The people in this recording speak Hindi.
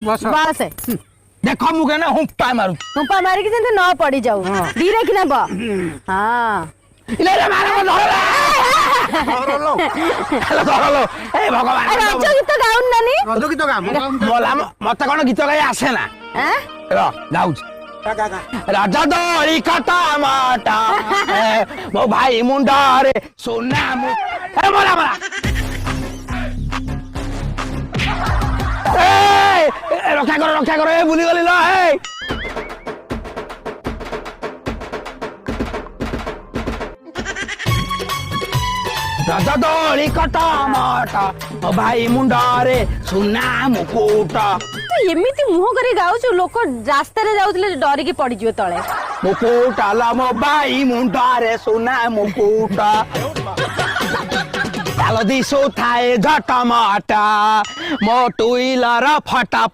बस बस देखो मुझे ना हुंपा मारू हुंपा मारी कि न पड़ी जाऊ धीरे कि ना हाँ इले रे मारे को धरलो धरलो ए भगवान रज गीत गाउन नानी रज गीत गा बोला मते कोन गीत गाई आसे ना र गाउछ राजा दोली कटा माटा मो भाई मुंडा रे सोना मु ए बोला बोला ए रक्षा करो ए भूली गली लो ए राजा दोली कटा माटा मो भाई मुंडा रे सोना मुकुट तू एमिति मुह करी गाउछु लोक रास्ता रे जाउतले डरी के पड़ी जिवे तळे मुकुट आला मो भाई मुंडा रे सोना मुकुट चालो दिसो थाए झटमाटा मो टुइलर फटा